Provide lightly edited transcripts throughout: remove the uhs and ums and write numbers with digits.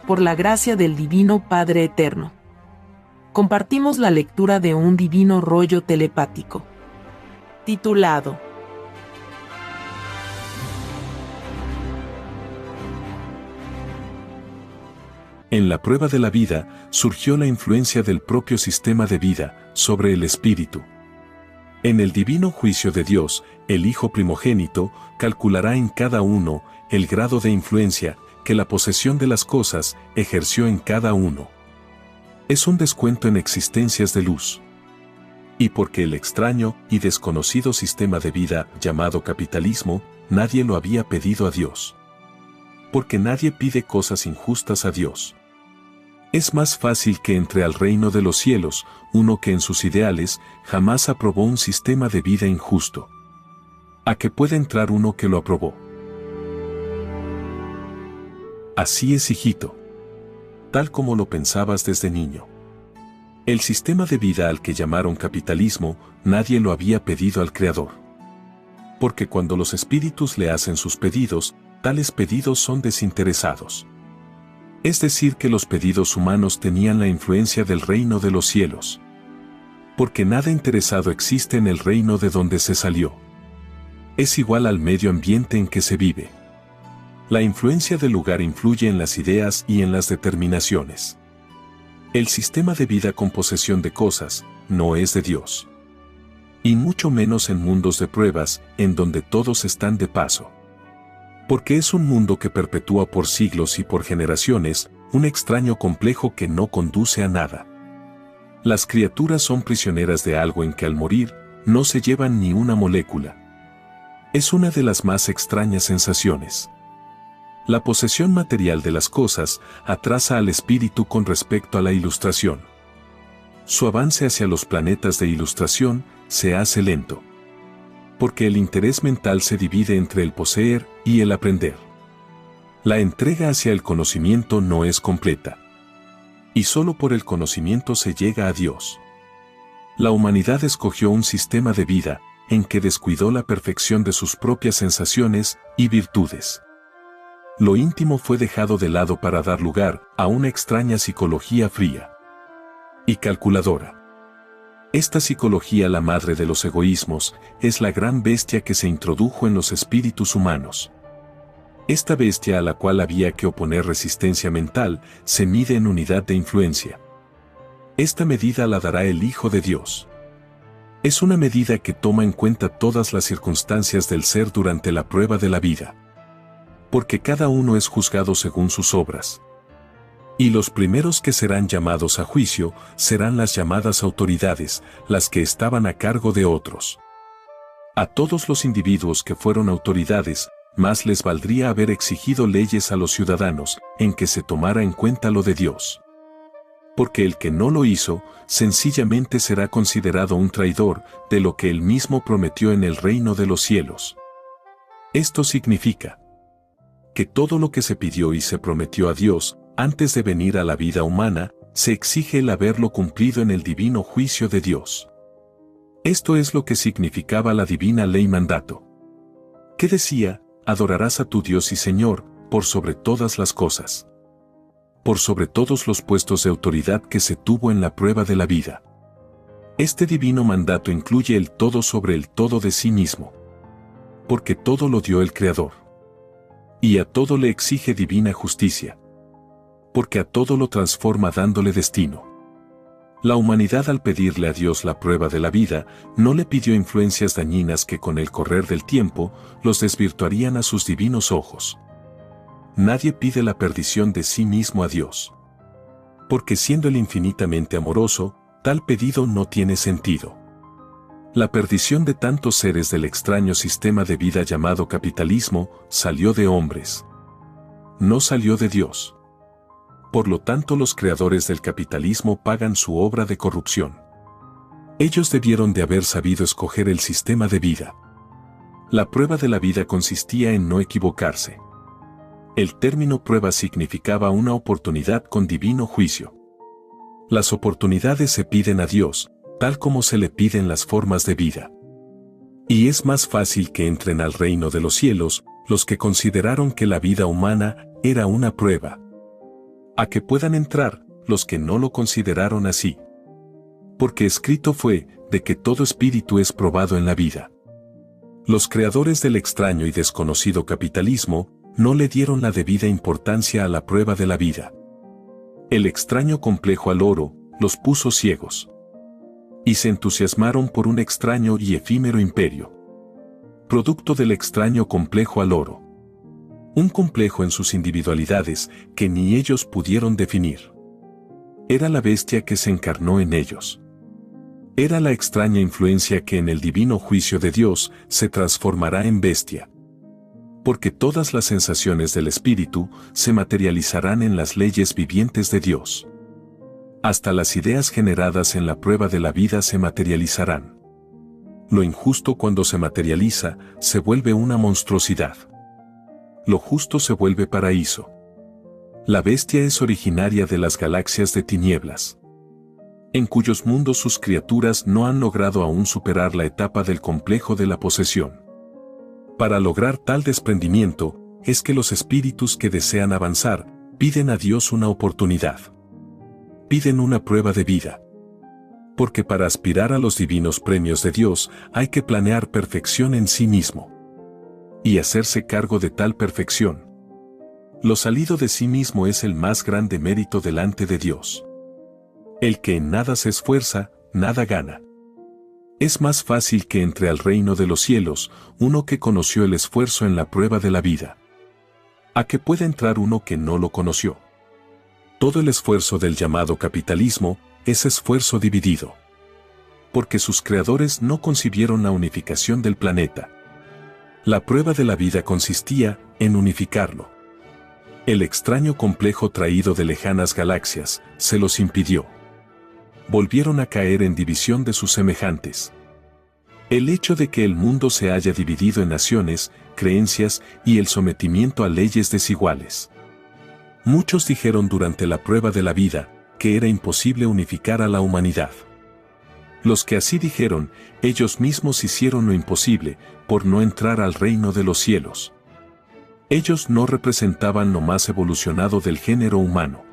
por la gracia del Divino Padre Eterno. Compartimos la lectura de un divino rollo telepático, titulado En la prueba de la vida surgió la influencia del propio sistema de vida sobre el espíritu. En el divino juicio de Dios, el Hijo primogénito calculará en cada uno el grado de influencia que la posesión de las cosas ejerció en cada uno. Es un descuento en existencias de luz. Y porque el extraño y desconocido sistema de vida llamado capitalismo, nadie lo había pedido a Dios. Porque nadie pide cosas injustas a Dios. Es más fácil que entre al reino de los cielos uno que en sus ideales jamás aprobó un sistema de vida injusto, a que pueda entrar uno que lo aprobó. Así es, hijito. Tal como lo pensabas desde niño. El sistema de vida al que llamaron capitalismo, nadie lo había pedido al Creador. Porque cuando los espíritus le hacen sus pedidos, tales pedidos son desinteresados. Es decir, que los pedidos humanos tenían la influencia del reino de los cielos. Porque nada interesado existe en el reino de donde se salió. Es igual al medio ambiente en que se vive. La influencia del lugar influye en las ideas y en las determinaciones. El sistema de vida con posesión de cosas no es de Dios. Y mucho menos en mundos de pruebas, en donde todos están de paso. Porque es un mundo que perpetúa por siglos y por generaciones un extraño complejo que no conduce a nada. Las criaturas son prisioneras de algo en que al morir no se llevan ni una molécula. Es una de las más extrañas sensaciones. La posesión material de las cosas atrasa al espíritu con respecto a la ilustración. Su avance hacia los planetas de ilustración se hace lento. Porque el interés mental se divide entre el poseer y el aprender. La entrega hacia el conocimiento no es completa. Y solo por el conocimiento se llega a Dios. La humanidad escogió un sistema de vida en que descuidó la perfección de sus propias sensaciones y virtudes. Lo íntimo fue dejado de lado para dar lugar a una extraña psicología fría y calculadora. Esta psicología, la madre de los egoísmos, es la gran bestia que se introdujo en los espíritus humanos. Esta bestia a la cual había que oponer resistencia mental se mide en unidad de influencia. Esta medida la dará el Hijo de Dios. Es una medida que toma en cuenta todas las circunstancias del ser durante la prueba de la vida. Porque cada uno es juzgado según sus obras. Y los primeros que serán llamados a juicio serán las llamadas autoridades, las que estaban a cargo de otros. A todos los individuos que fueron autoridades, más les valdría haber exigido leyes a los ciudadanos, en que se tomara en cuenta lo de Dios. Porque el que no lo hizo, sencillamente será considerado un traidor de lo que él mismo prometió en el reino de los cielos. Esto significa que todo lo que se pidió y se prometió a Dios, antes de venir a la vida humana, se exige el haberlo cumplido en el divino juicio de Dios. Esto es lo que significaba la divina ley mandato. ¿Qué decía? Adorarás a tu Dios y Señor, por sobre todas las cosas. Por sobre todos los puestos de autoridad que se tuvo en la prueba de la vida. Este divino mandato incluye el todo sobre el todo de sí mismo. Porque todo lo dio el Creador. Y a todo le exige divina justicia. Porque a todo lo transforma dándole destino. La humanidad, al pedirle a Dios la prueba de la vida, no le pidió influencias dañinas que con el correr del tiempo los desvirtuarían a sus divinos ojos. Nadie pide la perdición de sí mismo a Dios. Porque siendo Él infinitamente amoroso, tal pedido no tiene sentido. La perdición de tantos seres del extraño sistema de vida llamado capitalismo salió de hombres. No salió de Dios. Por lo tanto, los creadores del capitalismo pagan su obra de corrupción. Ellos debieron de haber sabido escoger el sistema de vida. La prueba de la vida consistía en no equivocarse. El término prueba significaba una oportunidad con divino juicio. Las oportunidades se piden a Dios, tal como se le piden las formas de vida. Y es más fácil que entren al reino de los cielos los que consideraron que la vida humana era una prueba. a que puedan entrar los que no lo consideraron así. Porque escrito fue, de que todo espíritu es probado en la vida. Los creadores del extraño y desconocido capitalismo no le dieron la debida importancia a la prueba de la vida. El extraño complejo al oro los puso ciegos. Y se entusiasmaron por un extraño y efímero imperio. Producto del extraño complejo al oro. Un complejo en sus individualidades que ni ellos pudieron definir. Era la bestia que se encarnó en ellos. Era la extraña influencia que en el divino juicio de Dios se transformará en bestia. Porque todas las sensaciones del espíritu se materializarán en las leyes vivientes de Dios. Hasta las ideas generadas en la prueba de la vida se materializarán. Lo injusto cuando se materializa se vuelve una monstruosidad. Lo justo se vuelve paraíso. La bestia es originaria de las galaxias de tinieblas, en cuyos mundos sus criaturas no han logrado aún superar la etapa del complejo de la posesión. Para lograr tal desprendimiento, es que los espíritus que desean avanzar, piden a Dios una oportunidad. Piden una prueba de vida. Porque para aspirar a los divinos premios de Dios hay que planear perfección en sí mismo. Y hacerse cargo de tal perfección. Lo salido de sí mismo es el más grande mérito delante de Dios. El que en nada se esfuerza, nada gana. Es más fácil que entre al reino de los cielos uno que conoció el esfuerzo en la prueba de la vida, a que pueda entrar uno que no lo conoció. Todo el esfuerzo del llamado capitalismo es esfuerzo dividido. Porque sus creadores no concibieron la unificación del planeta. La prueba de la vida consistía en unificarlo. El extraño complejo traído de lejanas galaxias se los impidió. Volvieron a caer en división de sus semejantes. El hecho de que el mundo se haya dividido en naciones, creencias y el sometimiento a leyes desiguales. Muchos dijeron durante la prueba de la vida que era imposible unificar a la humanidad. Los que así dijeron, ellos mismos hicieron lo imposible por no entrar al reino de los cielos. Ellos no representaban lo más evolucionado del género humano.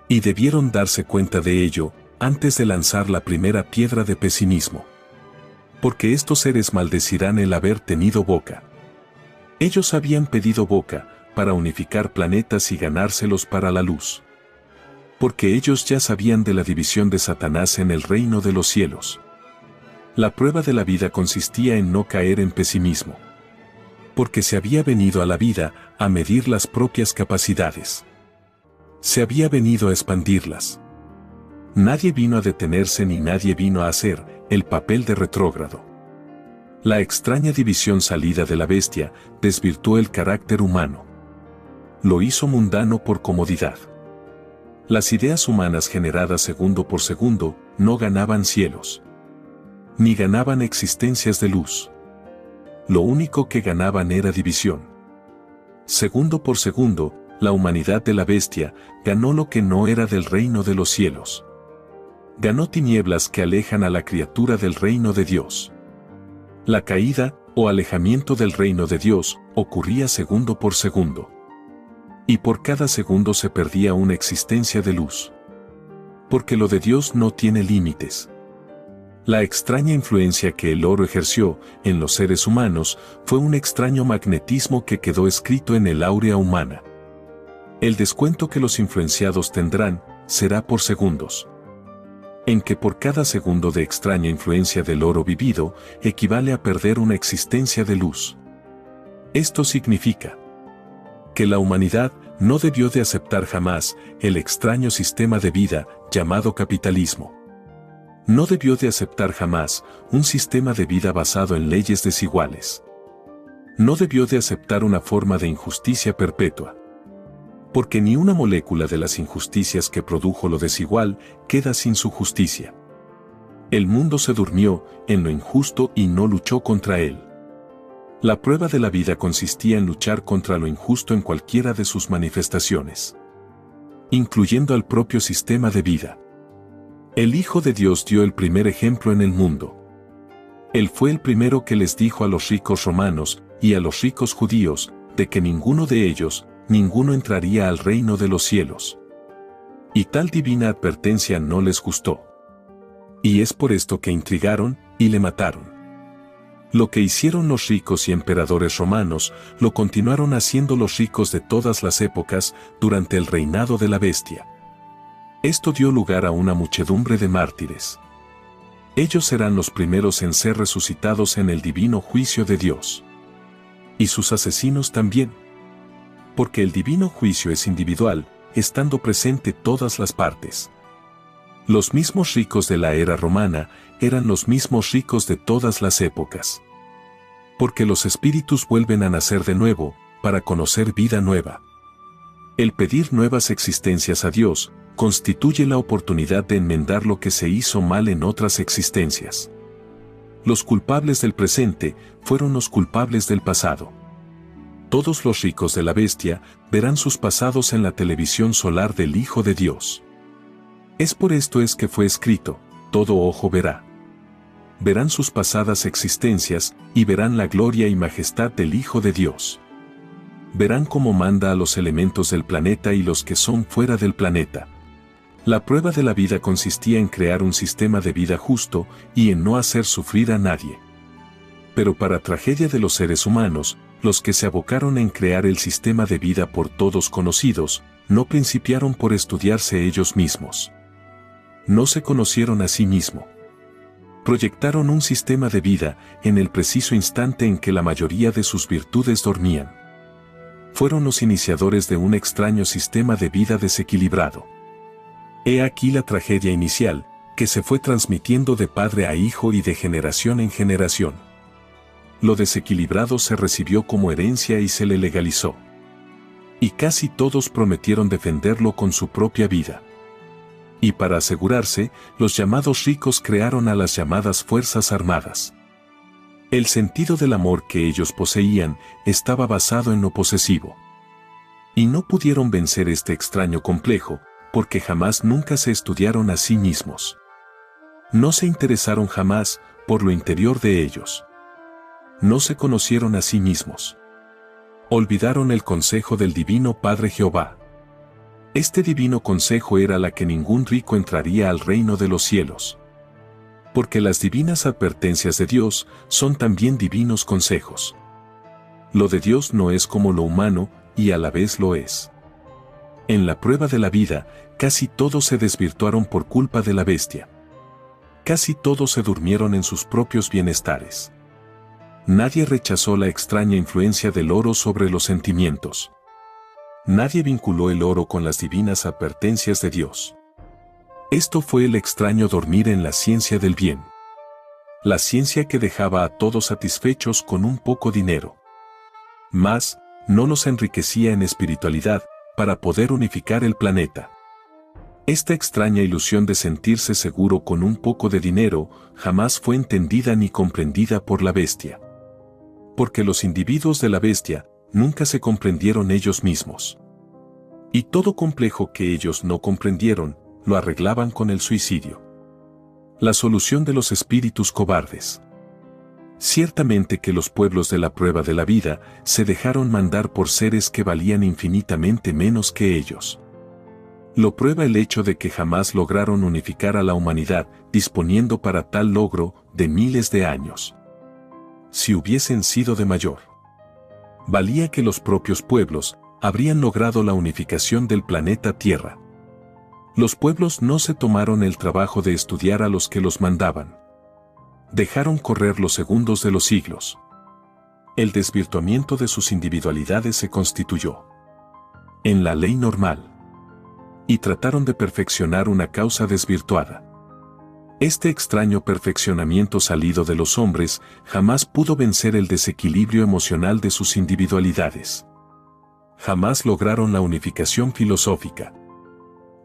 Y debieron darse cuenta de ello antes de lanzar la primera piedra de pesimismo. Porque estos seres maldecirán el haber tenido boca. Ellos habían pedido boca para unificar planetas y ganárselos para la luz. Porque ellos ya sabían de la división de Satanás en el reino de los cielos. La prueba de la vida consistía en no caer en pesimismo. Porque se había venido a la vida a medir las propias capacidades. Se había venido a expandirlas. Nadie vino a detenerse ni nadie vino a hacer el papel de retrógrado. La extraña división salida de la bestia desvirtuó el carácter humano. Lo hizo mundano por comodidad. Las ideas humanas generadas segundo por segundo no ganaban cielos. Ni ganaban existencias de luz. Lo único que ganaban era división. Segundo por segundo, la humanidad de la bestia ganó lo que no era del reino de los cielos. Ganó tinieblas que alejan a la criatura del reino de Dios. La caída o alejamiento del reino de Dios ocurría segundo por segundo. Y por cada segundo se perdía una existencia de luz. Porque lo de Dios no tiene límites. La extraña influencia que el oro ejerció en los seres humanos fue un extraño magnetismo que quedó escrito en el áurea humana. El descuento que los influenciados tendrán será por segundos. En que por cada segundo de extraña influencia del oro vivido equivale a perder una existencia de luz. Esto significa que la humanidad no debió de aceptar jamás el extraño sistema de vida llamado capitalismo. No debió de aceptar jamás un sistema de vida basado en leyes desiguales. No debió de aceptar una forma de injusticia perpetua. Porque ni una molécula de las injusticias que produjo lo desigual queda sin su justicia. El mundo se durmió en lo injusto y no luchó contra él. La prueba de la vida consistía en luchar contra lo injusto en cualquiera de sus manifestaciones, incluyendo al propio sistema de vida. El Hijo de Dios dio el primer ejemplo en el mundo. Él fue el primero que les dijo a los ricos romanos y a los ricos judíos de que ninguno de ellos, ninguno entraría al reino de los cielos. Y tal divina advertencia no les gustó. Y es por esto que intrigaron y le mataron. Lo que hicieron los ricos y emperadores romanos, lo continuaron haciendo los ricos de todas las épocas durante el reinado de la bestia. Esto dio lugar a una muchedumbre de mártires. Ellos serán los primeros en ser resucitados en el divino juicio de Dios. Y sus asesinos también. Porque el divino juicio es individual, estando presente todas las partes. Los mismos ricos de la era romana eran los mismos ricos de todas las épocas. Porque los espíritus vuelven a nacer de nuevo, para conocer vida nueva. El pedir nuevas existencias a Dios, constituye la oportunidad de enmendar lo que se hizo mal en otras existencias. Los culpables del presente fueron los culpables del pasado. Todos los ricos de la bestia verán sus pasados en la televisión solar del Hijo de Dios. Es por esto es que fue escrito, todo ojo verá. Verán sus pasadas existencias y verán la gloria y majestad del Hijo de Dios. Verán cómo manda a los elementos del planeta y los que son fuera del planeta. La prueba de la vida consistía en crear un sistema de vida justo y en no hacer sufrir a nadie. Pero para tragedia de los seres humanos, los que se abocaron en crear el sistema de vida por todos conocidos, no principiaron por estudiarse ellos mismos. No se conocieron a sí mismos. Proyectaron un sistema de vida en el preciso instante en que la mayoría de sus virtudes dormían. Fueron los iniciadores de un extraño sistema de vida desequilibrado. He aquí la tragedia inicial, que se fue transmitiendo de padre a hijo y de generación en generación. Lo desequilibrado se recibió como herencia y se le legalizó. Y casi todos prometieron defenderlo con su propia vida. Y para asegurarse, los llamados ricos crearon a las llamadas Fuerzas Armadas. El sentido del amor que ellos poseían estaba basado en lo posesivo. Y no pudieron vencer este extraño complejo, porque jamás nunca se estudiaron a sí mismos. No se interesaron jamás por lo interior de ellos. No se conocieron a sí mismos. Olvidaron el consejo del Divino Padre Jehová. Este divino consejo era la que ningún rico entraría al reino de los cielos. Porque las divinas advertencias de Dios son también divinos consejos. Lo de Dios no es como lo humano, y a la vez lo es. En la prueba de la vida, casi todos se desvirtuaron por culpa de la bestia. Casi todos se durmieron en sus propios bienestares. Nadie rechazó la extraña influencia del oro sobre los sentimientos. Nadie vinculó el oro con las divinas advertencias de Dios. Esto fue el extraño dormir en la ciencia del bien. La ciencia que dejaba a todos satisfechos con un poco dinero. Mas, no los enriquecía en espiritualidad, para poder unificar el planeta. Esta extraña ilusión de sentirse seguro con un poco de dinero, jamás fue entendida ni comprendida por la bestia. Porque los individuos de la bestia, nunca se comprendieron ellos mismos. Y todo complejo que ellos no comprendieron, lo arreglaban con el suicidio. La solución de los espíritus cobardes. Ciertamente que los pueblos de la prueba de la vida se dejaron mandar por seres que valían infinitamente menos que ellos. Lo prueba el hecho de que jamás lograron unificar a la humanidad, disponiendo para tal logro de miles de años. Si hubiesen sido de mayor valía que los propios pueblos habrían logrado la unificación del planeta Tierra. Los pueblos no se tomaron el trabajo de estudiar a los que los mandaban. Dejaron correr los segundos de los siglos. El desvirtuamiento de sus individualidades se constituyó en la ley normal. Y trataron de perfeccionar una causa desvirtuada. Este extraño perfeccionamiento salido de los hombres jamás pudo vencer el desequilibrio emocional de sus individualidades. Jamás lograron la unificación filosófica.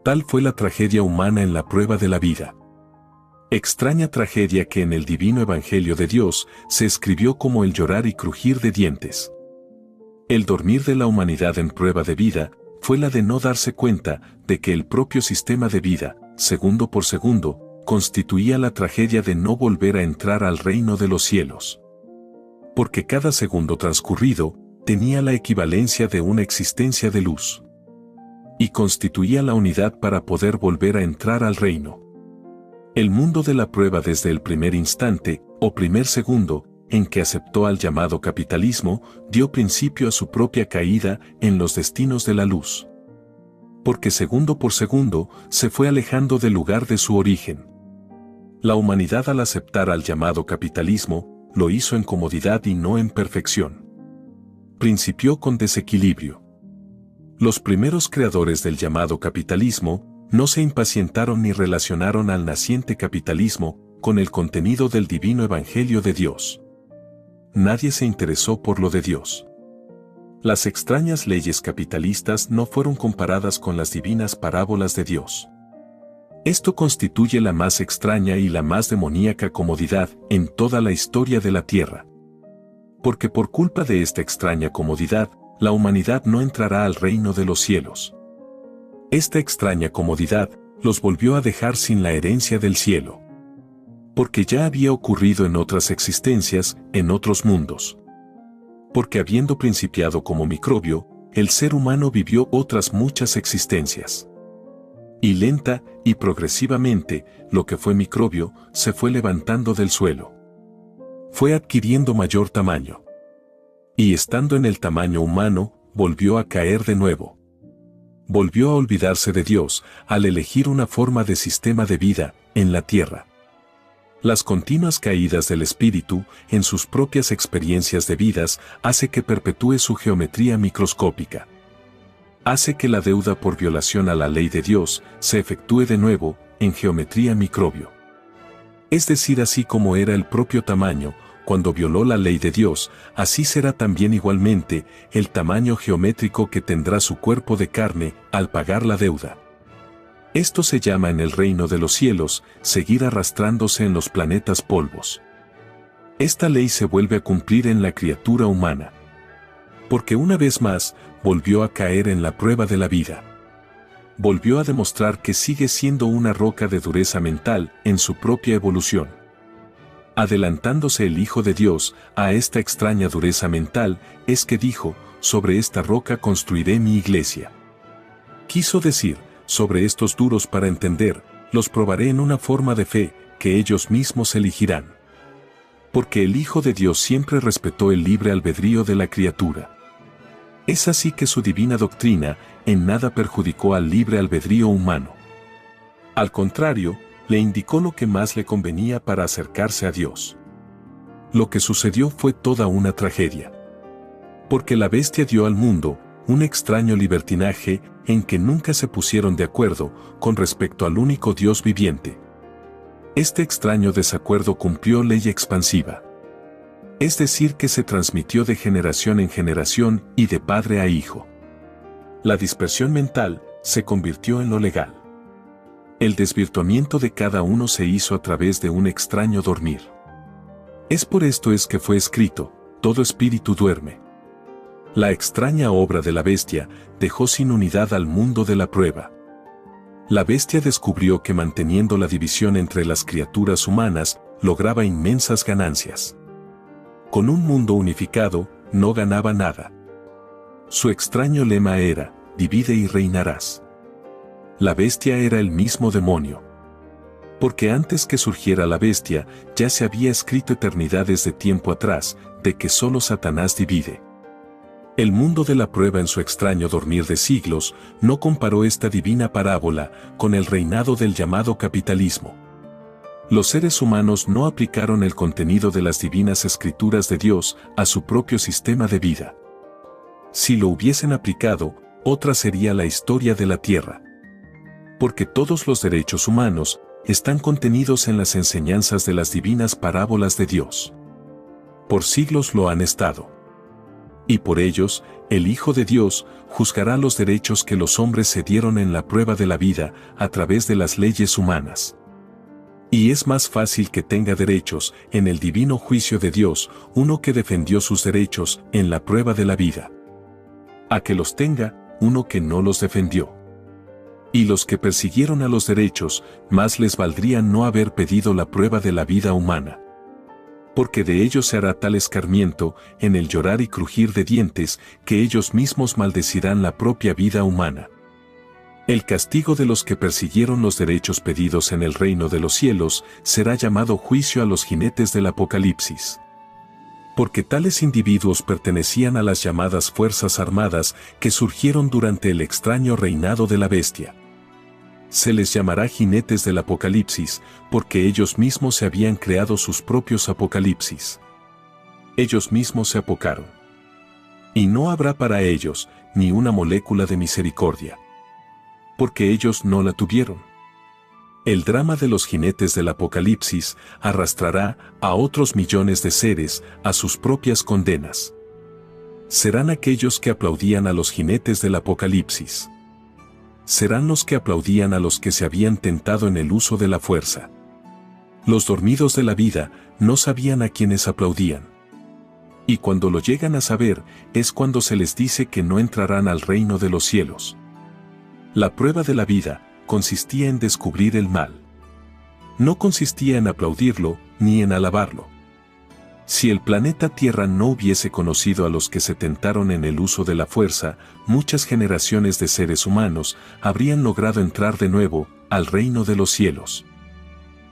Tal fue la tragedia humana en la prueba de la vida. Extraña tragedia que en el divino Evangelio de Dios se escribió como el llorar y crujir de dientes. El dormir de la humanidad en prueba de vida fue la de no darse cuenta de que el propio sistema de vida, segundo por segundo, constituía la tragedia de no volver a entrar al reino de los cielos. Porque cada segundo transcurrido tenía la equivalencia de una existencia de luz. y constituía la unidad para poder volver a entrar al reino. El mundo de la prueba desde el primer instante, o primer segundo, en que aceptó al llamado capitalismo, dio principio a su propia caída en los destinos de la luz. Porque segundo por segundo se fue alejando del lugar de su origen. La humanidad al aceptar al llamado capitalismo, lo hizo en comodidad y no en perfección. Principió con desequilibrio. Los primeros creadores del llamado capitalismo no se impacientaron ni relacionaron al naciente capitalismo con el contenido del divino evangelio de Dios. Nadie se interesó por lo de Dios. Las extrañas leyes capitalistas no fueron comparadas con las divinas parábolas de Dios. Esto constituye la más extraña y la más demoníaca comodidad en toda la historia de la Tierra. Porque por culpa de esta extraña comodidad, la humanidad no entrará al reino de los cielos. Esta extraña comodidad los volvió a dejar sin la herencia del cielo. Porque ya había ocurrido en otras existencias, en otros mundos. Porque habiendo principiado como microbio, el ser humano vivió otras muchas existencias. Y lenta y progresivamente, lo que fue microbio, se fue levantando del suelo. Fue adquiriendo mayor tamaño. Y estando en el tamaño humano, volvió a caer de nuevo. Volvió a olvidarse de Dios al elegir una forma de sistema de vida en la tierra. Las continuas caídas del espíritu en sus propias experiencias de vidas hace que perpetúe su geometría microscópica. Hace que la deuda por violación a la ley de Dios se efectúe de nuevo en geometría microbio. Es decir, así como era el propio tamaño cuando violó la ley de Dios, así será también igualmente el tamaño geométrico que tendrá su cuerpo de carne al pagar la deuda. Esto se llama en el reino de los cielos seguir arrastrándose en los planetas polvos. Esta ley se vuelve a cumplir en la criatura humana. Porque una vez más, volvió a caer en la prueba de la vida. Volvió a demostrar que sigue siendo una roca de dureza mental en su propia evolución. Adelantándose el Hijo de Dios a esta extraña dureza mental, es que dijo, sobre esta roca construiré mi iglesia. Quiso decir, sobre estos duros para entender, los probaré en una forma de fe que ellos mismos elegirán. Porque el Hijo de Dios siempre respetó el libre albedrío de la criatura. Es así que su divina doctrina en nada perjudicó al libre albedrío humano. Al contrario, le indicó lo que más le convenía para acercarse a Dios. Lo que sucedió fue toda una tragedia. Porque la bestia dio al mundo un extraño libertinaje en que nunca se pusieron de acuerdo con respecto al único Dios viviente. Este extraño desacuerdo cumplió ley expansiva. Es decir, que se transmitió de generación en generación y de padre a hijo. La dispersión mental se convirtió en lo legal. El desvirtuamiento de cada uno se hizo a través de un extraño dormir. Es por esto es que fue escrito, todo espíritu duerme. La extraña obra de la bestia dejó sin unidad al mundo de la prueba. La bestia descubrió que manteniendo la división entre las criaturas humanas, lograba inmensas ganancias. Con un mundo unificado, no ganaba nada. Su extraño lema era, divide y reinarás. La bestia era el mismo demonio. Porque antes que surgiera la bestia, ya se había escrito eternidades de tiempo atrás, de que solo Satanás divide. El mundo de la prueba en su extraño dormir de siglos, no comparó esta divina parábola con el reinado del llamado capitalismo. Los seres humanos no aplicaron el contenido de las divinas escrituras de Dios a su propio sistema de vida. Si lo hubiesen aplicado, otra sería la historia de la Tierra. Porque todos los derechos humanos están contenidos en las enseñanzas de las divinas parábolas de Dios. Por siglos lo han estado. Y por ellos, el Hijo de Dios juzgará los derechos que los hombres se dieron en la prueba de la vida a través de las leyes humanas. Y es más fácil que tenga derechos en el divino juicio de Dios uno que defendió sus derechos en la prueba de la vida, a que los tenga uno que no los defendió. Y los que persiguieron a los derechos, más les valdría no haber pedido la prueba de la vida humana. Porque de ellos se hará tal escarmiento en el llorar y crujir de dientes que ellos mismos maldecirán la propia vida humana. El castigo de los que persiguieron los derechos pedidos en el reino de los cielos será llamado juicio a los jinetes del Apocalipsis. Porque tales individuos pertenecían a las llamadas fuerzas armadas que surgieron durante el extraño reinado de la bestia. Se les llamará jinetes del Apocalipsis, porque ellos mismos se habían creado sus propios apocalipsis. Ellos mismos se apocaron. Y no habrá para ellos ni una molécula de misericordia. Porque ellos no la tuvieron. El drama de los jinetes del Apocalipsis arrastrará a otros millones de seres a sus propias condenas. Serán aquellos que aplaudían a los jinetes del Apocalipsis. Serán los que aplaudían a los que se habían tentado en el uso de la fuerza. Los dormidos de la vida no sabían a quienes aplaudían. Y cuando lo llegan a saber, es cuando se les dice que no entrarán al reino de los cielos. La prueba de la vida consistía en descubrir el mal. No consistía en aplaudirlo, ni en alabarlo. Si el planeta Tierra no hubiese conocido a los que se tentaron en el uso de la fuerza, muchas generaciones de seres humanos habrían logrado entrar de nuevo al reino de los cielos.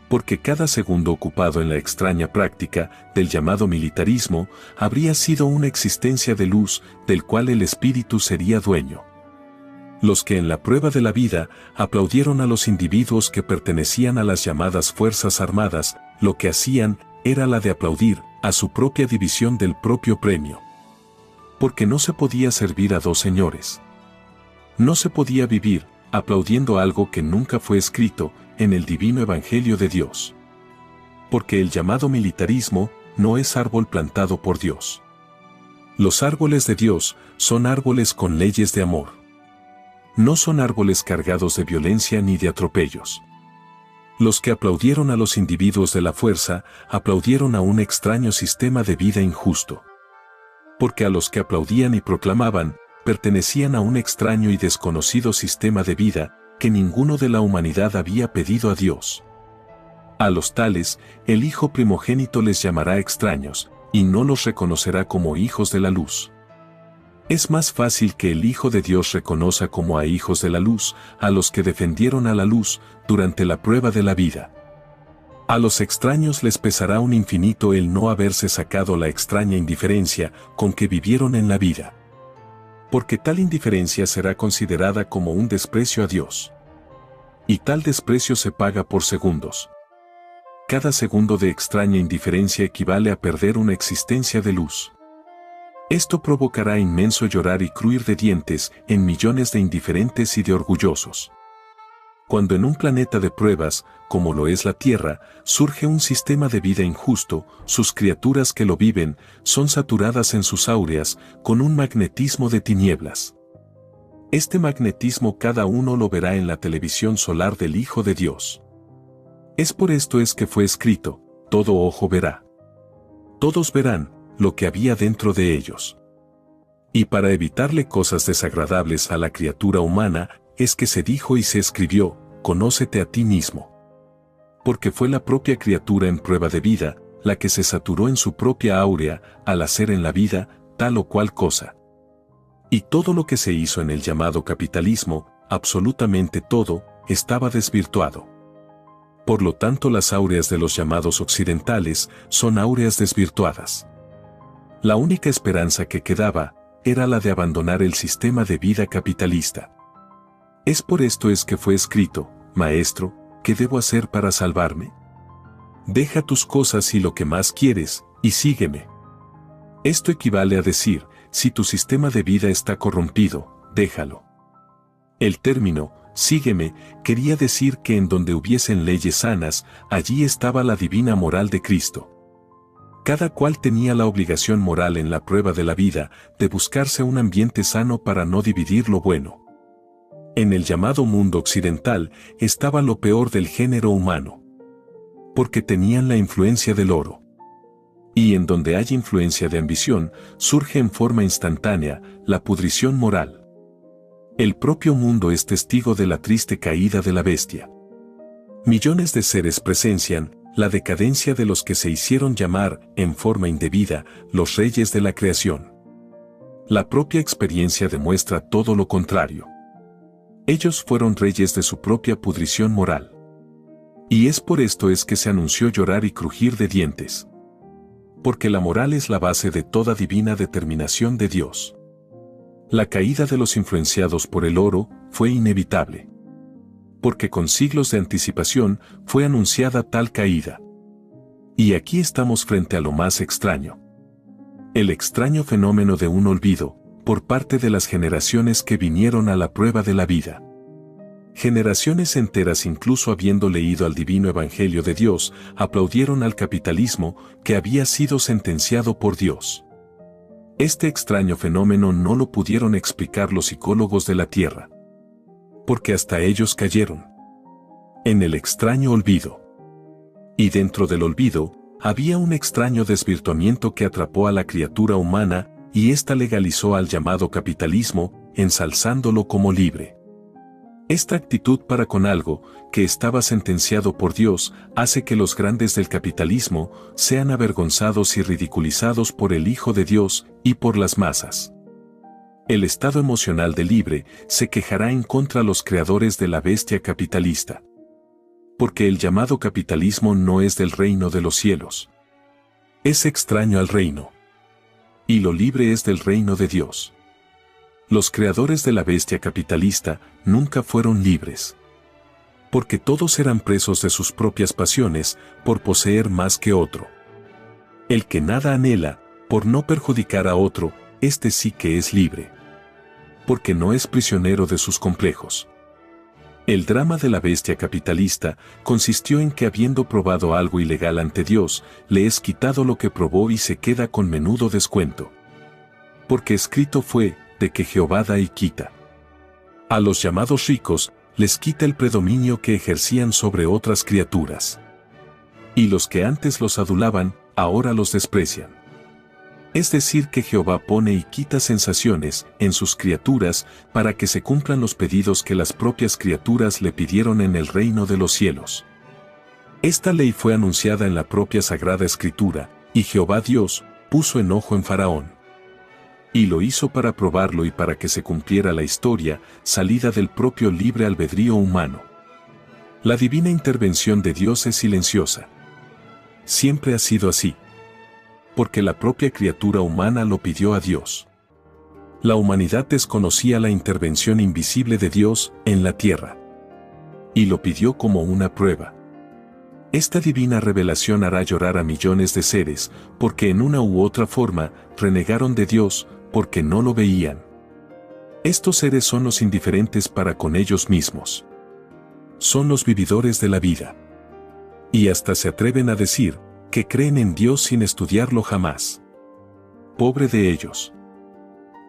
Porque cada segundo ocupado en la extraña práctica del llamado militarismo habría sido una existencia de luz del cual el espíritu sería dueño. Los que en la prueba de la vida aplaudieron a los individuos que pertenecían a las llamadas fuerzas armadas, lo que hacían era la de aplaudir a su propia división del propio premio. Porque no se podía servir a dos señores. No se podía vivir aplaudiendo algo que nunca fue escrito en el divino Evangelio de Dios. Porque el llamado militarismo no es árbol plantado por Dios. Los árboles de Dios son árboles con leyes de amor. No son árboles cargados de violencia ni de atropellos. Los que aplaudieron a los individuos de la fuerza, aplaudieron a un extraño sistema de vida injusto. Porque a los que aplaudían y proclamaban, pertenecían a un extraño y desconocido sistema de vida que ninguno de la humanidad había pedido a Dios. A los tales, el Hijo primogénito les llamará extraños, y no los reconocerá como hijos de la luz. Es más fácil que el Hijo de Dios reconozca como a hijos de la luz a los que defendieron a la luz durante la prueba de la vida. A los extraños les pesará un infinito el no haberse sacado la extraña indiferencia con que vivieron en la vida. Porque tal indiferencia será considerada como un desprecio a Dios. Y tal desprecio se paga por segundos. Cada segundo de extraña indiferencia equivale a perder una existencia de luz. Esto provocará inmenso llorar y crujir de dientes en millones de indiferentes y de orgullosos. Cuando en un planeta de pruebas, como lo es la Tierra, surge un sistema de vida injusto, sus criaturas que lo viven son saturadas en sus áureas con un magnetismo de tinieblas. Este magnetismo cada uno lo verá en la televisión solar del Hijo de Dios. Es por esto es que fue escrito, todo ojo verá. Todos verán lo que había dentro de ellos. Y para evitarle cosas desagradables a la criatura humana, es que se dijo y se escribió, conócete a ti mismo. Porque fue la propia criatura en prueba de vida, la que se saturó en su propia áurea, al hacer en la vida, tal o cual cosa. Y todo lo que se hizo en el llamado capitalismo, absolutamente todo, estaba desvirtuado. Por lo tanto las áureas de los llamados occidentales, son áureas desvirtuadas. La única esperanza que quedaba, era la de abandonar el sistema de vida capitalista. Es por esto es que fue escrito, Maestro, ¿qué debo hacer para salvarme? Deja tus cosas y lo que más quieres, y sígueme. Esto equivale a decir, si tu sistema de vida está corrompido, déjalo. El término, sígueme, quería decir que en donde hubiesen leyes sanas, allí estaba la divina moral de Cristo. Cada cual tenía la obligación moral en la prueba de la vida de buscarse un ambiente sano para no dividir lo bueno. En el llamado mundo occidental estaba lo peor del género humano. Porque tenían la influencia del oro. Y en donde hay influencia de ambición, surge en forma instantánea la pudrición moral. El propio mundo es testigo de la triste caída de la bestia. Millones de seres presencian la decadencia de los que se hicieron llamar, en forma indebida, los reyes de la creación. La propia experiencia demuestra todo lo contrario. Ellos fueron reyes de su propia pudrición moral. Y es por esto es que se anunció llorar y crujir de dientes. Porque la moral es la base de toda divina determinación de Dios. La caída de los influenciados por el oro fue inevitable. Porque con siglos de anticipación fue anunciada tal caída. Y aquí estamos frente a lo más extraño. El extraño fenómeno de un olvido, por parte de las generaciones que vinieron a la prueba de la vida. Generaciones enteras, incluso habiendo leído al divino evangelio de Dios, aplaudieron al capitalismo que había sido sentenciado por Dios. Este extraño fenómeno no lo pudieron explicar los psicólogos de la Tierra. Porque hasta ellos cayeron en el extraño olvido. Y dentro del olvido, había un extraño desvirtuamiento que atrapó a la criatura humana, y ésta legalizó al llamado capitalismo, ensalzándolo como libre. Esta actitud para con algo que estaba sentenciado por Dios hace que los grandes del capitalismo sean avergonzados y ridiculizados por el Hijo de Dios y por las masas. El estado emocional del libre se quejará en contra de los creadores de la bestia capitalista. Porque el llamado capitalismo no es del reino de los cielos. Es extraño al reino. Y lo libre es del reino de Dios. Los creadores de la bestia capitalista nunca fueron libres. Porque todos eran presos de sus propias pasiones por poseer más que otro. El que nada anhela, por no perjudicar a otro, este sí que es libre. Porque no es prisionero de sus complejos. El drama de la bestia capitalista consistió en que habiendo probado algo ilegal ante Dios, le es quitado lo que probó y se queda con menudo descuento. Porque escrito fue, de que Jehová da y quita. A los llamados ricos, les quita el predominio que ejercían sobre otras criaturas. Y los que antes los adulaban, ahora los desprecian. Es decir que Jehová pone y quita sensaciones en sus criaturas para que se cumplan los pedidos que las propias criaturas le pidieron en el reino de los cielos. Esta ley fue anunciada en la propia Sagrada Escritura, y Jehová Dios puso enojo en Faraón. Y lo hizo para probarlo y para que se cumpliera la historia, salida del propio libre albedrío humano. La divina intervención de Dios es silenciosa. Siempre ha sido así. Porque la propia criatura humana lo pidió a Dios. La humanidad desconocía la intervención invisible de Dios en la tierra. Y lo pidió como una prueba. Esta divina revelación hará llorar a millones de seres, porque en una u otra forma renegaron de Dios, porque no lo veían. Estos seres son los indiferentes para con ellos mismos. Son los vividores de la vida. Y hasta se atreven a decir que creen en Dios sin estudiarlo jamás. Pobre de ellos.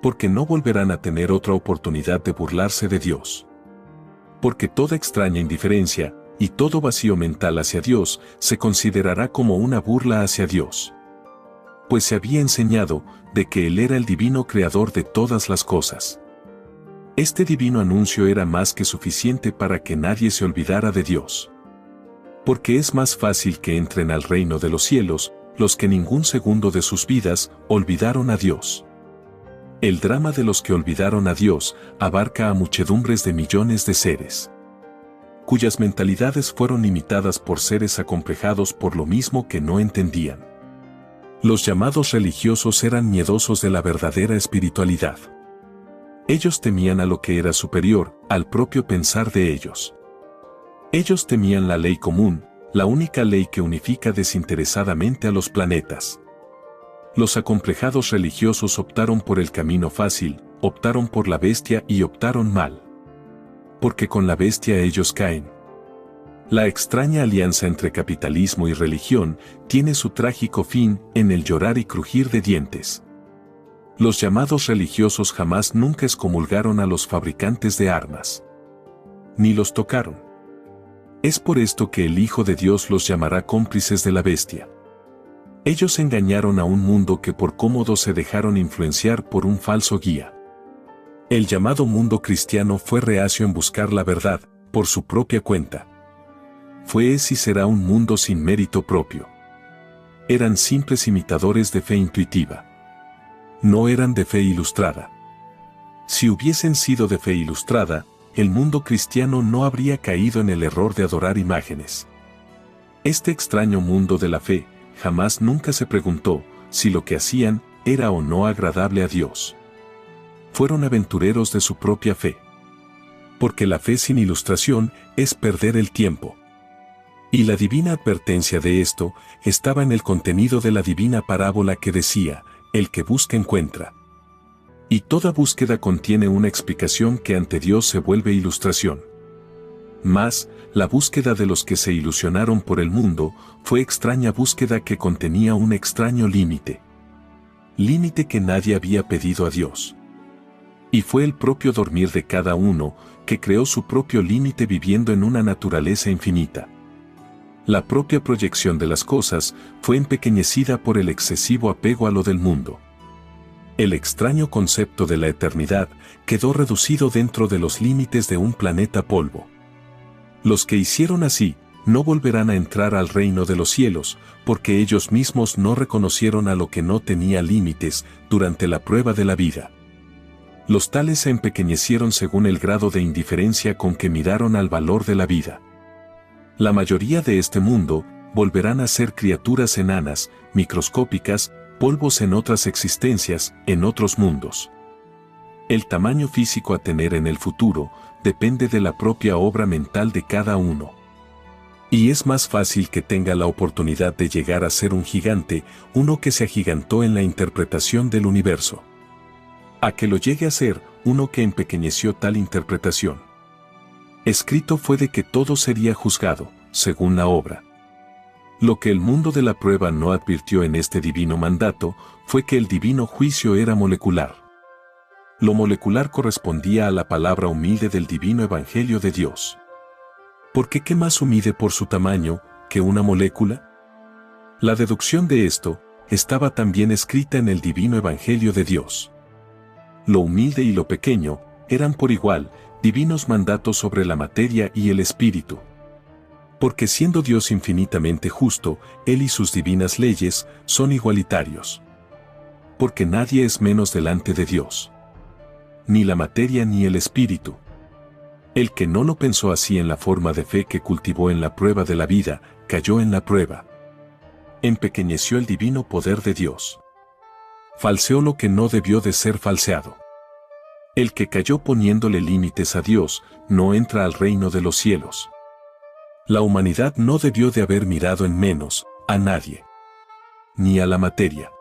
Porque no volverán a tener otra oportunidad de burlarse de Dios. Porque toda extraña indiferencia y todo vacío mental hacia Dios se considerará como una burla hacia Dios. Pues se había enseñado de que Él era el divino creador de todas las cosas. Este divino anuncio era más que suficiente para que nadie se olvidara de Dios. Porque es más fácil que entren al reino de los cielos los que ningún segundo de sus vidas olvidaron a Dios. El drama de los que olvidaron a Dios abarca a muchedumbres de millones de seres, cuyas mentalidades fueron imitadas por seres acomplejados por lo mismo que no entendían. Los llamados religiosos eran miedosos de la verdadera espiritualidad. Ellos temían a lo que era superior al propio pensar de ellos. Ellos temían la ley común, la única ley que unifica desinteresadamente a los planetas. Los acomplejados religiosos optaron por el camino fácil, optaron por la bestia y optaron mal. Porque con la bestia ellos caen. La extraña alianza entre capitalismo y religión tiene su trágico fin en el llorar y crujir de dientes. Los llamados religiosos jamás nunca excomulgaron a los fabricantes de armas. Ni los tocaron. Es por esto que el Hijo de Dios los llamará cómplices de la bestia. Ellos engañaron a un mundo que por cómodo se dejaron influenciar por un falso guía. El llamado mundo cristiano fue reacio en buscar la verdad, por su propia cuenta. Fue y será un mundo sin mérito propio. Eran simples imitadores de fe intuitiva. No eran de fe ilustrada. Si hubiesen sido de fe ilustrada, el mundo cristiano no habría caído en el error de adorar imágenes. Este extraño mundo de la fe jamás nunca se preguntó si lo que hacían era o no agradable a Dios. Fueron aventureros de su propia fe. Porque la fe sin ilustración es perder el tiempo. Y la divina advertencia de esto estaba en el contenido de la divina parábola que decía, el que busca encuentra. Y toda búsqueda contiene una explicación que ante Dios se vuelve ilustración. Mas, la búsqueda de los que se ilusionaron por el mundo fue extraña búsqueda que contenía un extraño límite. Límite que nadie había pedido a Dios. Y fue el propio dormir de cada uno que creó su propio límite viviendo en una naturaleza infinita. La propia proyección de las cosas fue empequeñecida por el excesivo apego a lo del mundo. El extraño concepto de la eternidad quedó reducido dentro de los límites de un planeta polvo. Los que hicieron así no volverán a entrar al reino de los cielos, porque ellos mismos no reconocieron a lo que no tenía límites durante la prueba de la vida. Los tales se empequeñecieron según el grado de indiferencia con que miraron al valor de la vida. La mayoría de este mundo volverán a ser criaturas enanas, microscópicas, polvos en otras existencias, en otros mundos. El tamaño físico a tener en el futuro depende de la propia obra mental de cada uno. Y es más fácil que tenga la oportunidad de llegar a ser un gigante, uno que se agigantó en la interpretación del universo, a que lo llegue a ser uno que empequeñeció tal interpretación. Escrito fue de que todo sería juzgado, según la obra. Lo que el mundo de la prueba no advirtió en este divino mandato fue que el divino juicio era molecular. Lo molecular correspondía a la palabra humilde del divino evangelio de Dios. ¿Por qué más humilde por su tamaño que una molécula? La deducción de esto estaba también escrita en el divino evangelio de Dios. Lo humilde y lo pequeño eran por igual divinos mandatos sobre la materia y el espíritu. Porque siendo Dios infinitamente justo, Él y sus divinas leyes son igualitarios. Porque nadie es menos delante de Dios. Ni la materia ni el espíritu. El que no lo pensó así en la forma de fe que cultivó en la prueba de la vida, cayó en la prueba. Empequeñeció el divino poder de Dios. Falseó lo que no debió de ser falseado. El que cayó poniéndole límites a Dios, no entra al reino de los cielos. La humanidad no debió de haber mirado en menos a nadie, ni a la materia.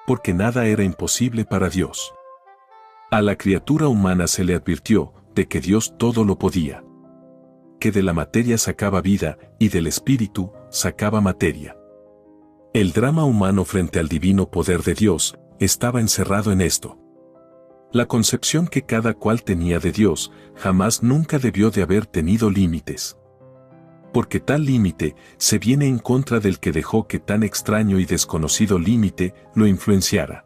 Porque nada era imposible para Dios. A la criatura humana se le advirtió de que Dios todo lo podía. Que de la materia sacaba vida y del espíritu sacaba materia. El drama humano frente al divino poder de Dios estaba encerrado en esto. La concepción que cada cual tenía de Dios jamás nunca debió de haber tenido límites. Porque tal límite se viene en contra del que dejó que tan extraño y desconocido límite lo influenciara.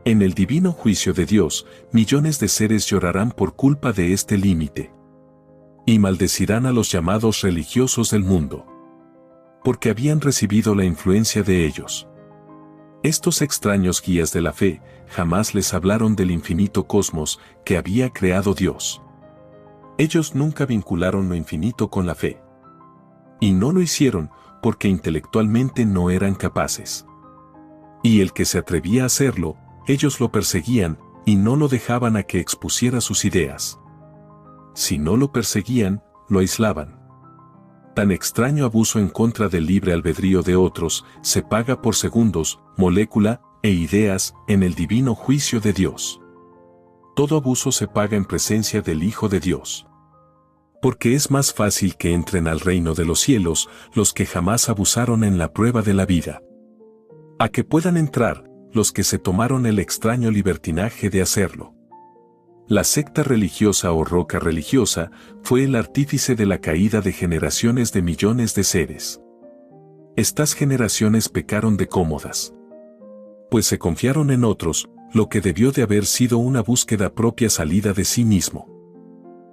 En el divino juicio de Dios, millones de seres llorarán por culpa de este límite. Y maldecirán a los llamados religiosos del mundo. Porque habían recibido la influencia de ellos. Estos extraños guías de la fe jamás les hablaron del infinito cosmos que había creado Dios. Ellos nunca vincularon lo infinito con la fe. Y no lo hicieron porque intelectualmente no eran capaces. Y el que se atrevía a hacerlo, ellos lo perseguían y no lo dejaban a que expusiera sus ideas. Si no lo perseguían, lo aislaban. Tan extraño abuso en contra del libre albedrío de otros se paga por segundos, molécula e ideas en el divino juicio de Dios. Todo abuso se paga en presencia del Hijo de Dios. Porque es más fácil que entren al reino de los cielos los que jamás abusaron en la prueba de la vida, a que puedan entrar los que se tomaron el extraño libertinaje de hacerlo. La secta religiosa o roca religiosa fue el artífice de la caída de generaciones de millones de seres. Estas generaciones pecaron de cómodas, pues se confiaron en otros, lo que debió de haber sido una búsqueda propia salida de sí mismo.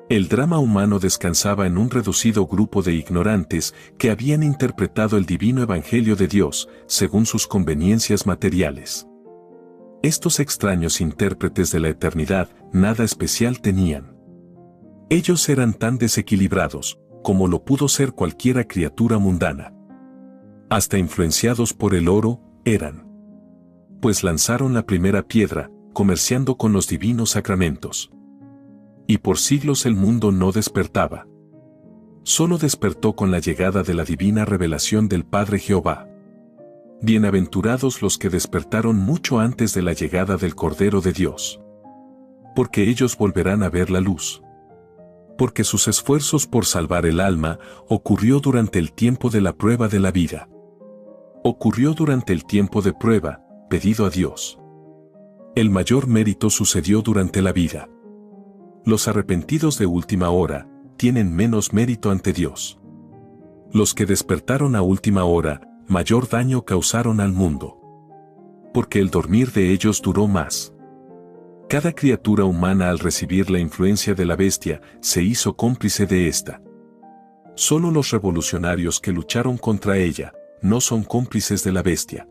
El drama humano descansaba en un reducido grupo de ignorantes que habían interpretado el divino evangelio de Dios según sus conveniencias materiales. Estos extraños intérpretes de la eternidad nada especial tenían. Ellos eran tan desequilibrados, como lo pudo ser cualquiera criatura mundana. Hasta influenciados por el oro, eran. Pues lanzaron la primera piedra, comerciando con los divinos sacramentos. Y por siglos el mundo no despertaba. Solo despertó con la llegada de la divina revelación del Padre Jehová. Bienaventurados los que despertaron mucho antes de la llegada del Cordero de Dios. Porque ellos volverán a ver la luz. Porque sus esfuerzos por salvar el alma ocurrió durante el tiempo de la prueba de la vida. Ocurrió durante el tiempo de prueba, pedido a Dios. El mayor mérito sucedió durante la vida. Los arrepentidos de última hora tienen menos mérito ante Dios. Los que despertaron a última hora, mayor daño causaron al mundo. Porque el dormir de ellos duró más. Cada criatura humana al recibir la influencia de la bestia se hizo cómplice de esta. Solo los revolucionarios que lucharon contra ella no son cómplices de la bestia.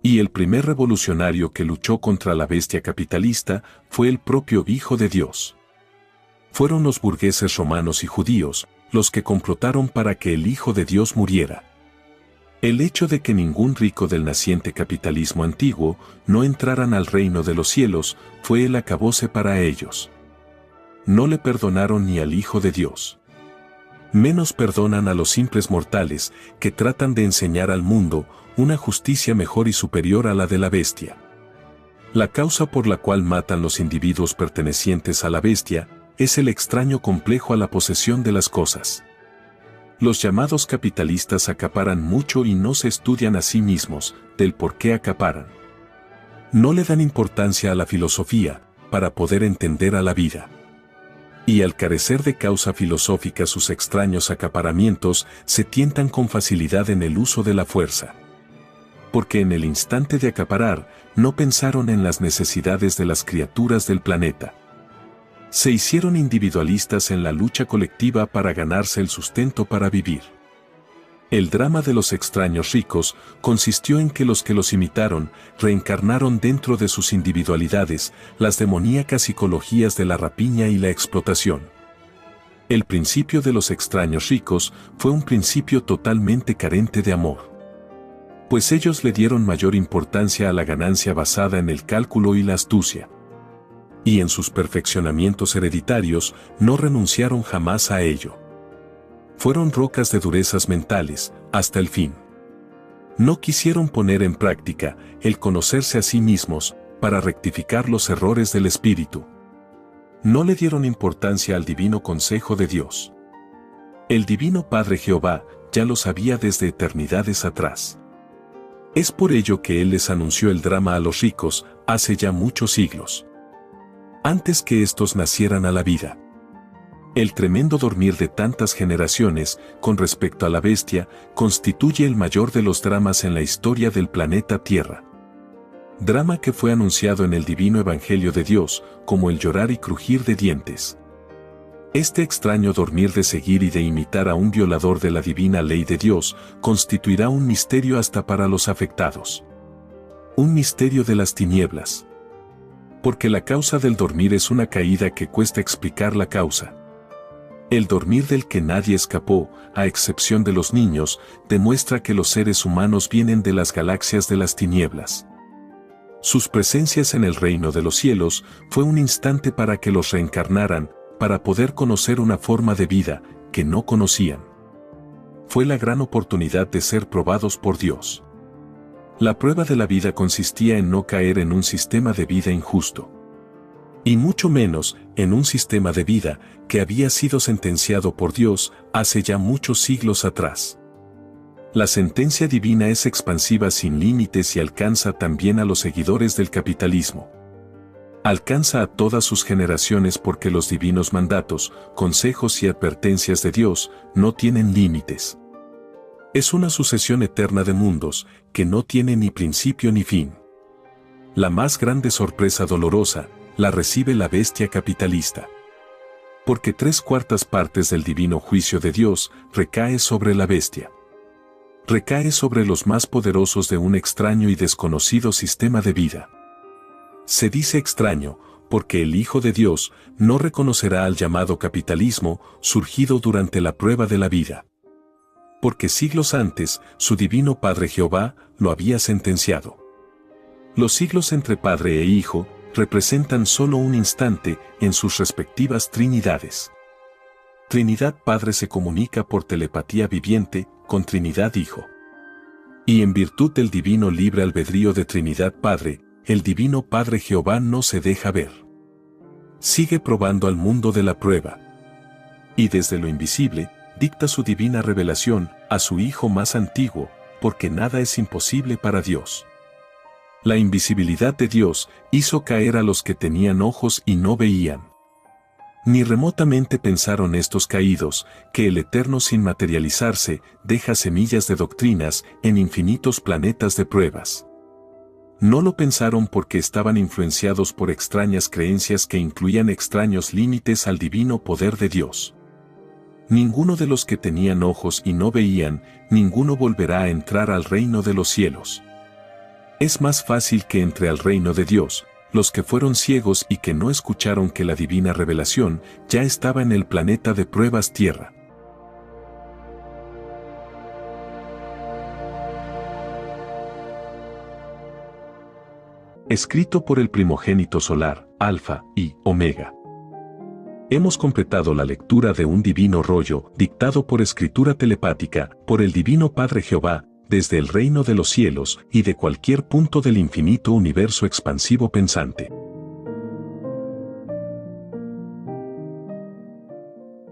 Y el primer revolucionario que luchó contra la bestia capitalista fue el propio Hijo de Dios. Fueron los burgueses romanos y judíos los que complotaron para que el Hijo de Dios muriera. El hecho de que ningún rico del naciente capitalismo antiguo no entraran al reino de los cielos fue el acabose para ellos. No le perdonaron ni al Hijo de Dios. Menos perdonan a los simples mortales que tratan de enseñar al mundo una justicia mejor y superior a la de la bestia. La causa por la cual matan los individuos pertenecientes a la bestia es el extraño complejo a la posesión de las cosas. Los llamados capitalistas acaparan mucho y no se estudian a sí mismos del por qué acaparan. No le dan importancia a la filosofía para poder entender a la vida. Y al carecer de causa filosófica sus extraños acaparamientos se tientan con facilidad en el uso de la fuerza. Porque en el instante de acaparar no pensaron en las necesidades de las criaturas del planeta. Se hicieron individualistas en la lucha colectiva para ganarse el sustento para vivir. El drama de los extraños ricos consistió en que los imitaron reencarnaron dentro de sus individualidades las demoníacas psicologías de la rapiña y la explotación. El principio de los extraños ricos fue un principio totalmente carente de amor. Pues ellos le dieron mayor importancia a la ganancia basada en el cálculo y la astucia. Y en sus perfeccionamientos hereditarios no renunciaron jamás a ello. Fueron rocas de durezas mentales, hasta el fin. No quisieron poner en práctica el conocerse a sí mismos para rectificar los errores del espíritu. No le dieron importancia al divino consejo de Dios. El divino Padre Jehová ya lo sabía desde eternidades atrás. Es por ello que Él les anunció el drama a los ricos hace ya muchos siglos. Antes que éstos nacieran a la vida. El tremendo dormir de tantas generaciones, con respecto a la bestia, constituye el mayor de los dramas en la historia del planeta Tierra. Drama que fue anunciado en el divino Evangelio de Dios, como el llorar y crujir de dientes. Este extraño dormir de seguir y de imitar a un violador de la divina ley de Dios, constituirá un misterio hasta para los afectados. Un misterio de las tinieblas. Porque la causa del dormir es una caída que cuesta explicar la causa. El dormir del que nadie escapó, a excepción de los niños, demuestra que los seres humanos vienen de las galaxias de las tinieblas. Sus presencias en el reino de los cielos fue un instante para que los reencarnaran, para poder conocer una forma de vida que no conocían. Fue la gran oportunidad de ser probados por Dios. La prueba de la vida consistía en no caer en un sistema de vida injusto. Y mucho menos en un sistema de vida que había sido sentenciado por Dios hace ya muchos siglos atrás. La sentencia divina es expansiva sin límites y alcanza también a los seguidores del capitalismo. Alcanza a todas sus generaciones porque los divinos mandatos, consejos y advertencias de Dios no tienen límites. Es una sucesión eterna de mundos que no tiene ni principio ni fin. La más grande sorpresa dolorosa la recibe la bestia capitalista. Porque 3/4 partes del divino juicio de Dios recae sobre la bestia. Recae sobre los más poderosos de un extraño y desconocido sistema de vida. Se dice extraño porque el Hijo de Dios no reconocerá al llamado capitalismo surgido durante la prueba de la vida. Porque siglos antes, su divino Padre Jehová lo había sentenciado. Los siglos entre Padre e Hijo representan solo un instante en sus respectivas Trinidades. Trinidad Padre se comunica por telepatía viviente con Trinidad Hijo. Y en virtud del divino libre albedrío de Trinidad Padre, el divino Padre Jehová no se deja ver. Sigue probando al mundo de la prueba. Y desde lo invisible, dicta su divina revelación a su Hijo más antiguo, porque nada es imposible para Dios. La invisibilidad de Dios hizo caer a los que tenían ojos y no veían. Ni remotamente pensaron estos caídos, que el Eterno sin materializarse deja semillas de doctrinas en infinitos planetas de pruebas. No lo pensaron porque estaban influenciados por extrañas creencias que incluían extraños límites al divino poder de Dios. Ninguno de los que tenían ojos y no veían, ninguno volverá a entrar al reino de los cielos. Es más fácil que entre al reino de Dios los que fueron ciegos y que no escucharon que la divina revelación ya estaba en el planeta de pruebas Tierra. Escrito por el primogénito solar, Alfa y Omega. Hemos completado la lectura de un divino rollo dictado por escritura telepática por el divino Padre Jehová, desde el reino de los cielos y de cualquier punto del infinito universo expansivo pensante.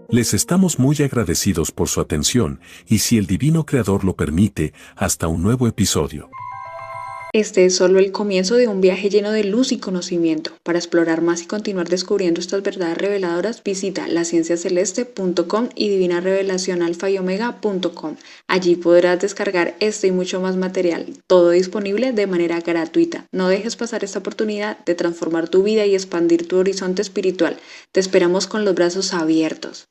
Les estamos muy agradecidos por su atención y si el divino Creador lo permite, hasta un nuevo episodio. Este es solo el comienzo de un viaje lleno de luz y conocimiento. Para explorar más y continuar descubriendo estas verdades reveladoras, visita lascienciaceleste.com y divinarevelacionalfayomega.com. Allí podrás descargar este y mucho más material, todo disponible de manera gratuita. No dejes pasar esta oportunidad de transformar tu vida y expandir tu horizonte espiritual. Te esperamos con los brazos abiertos.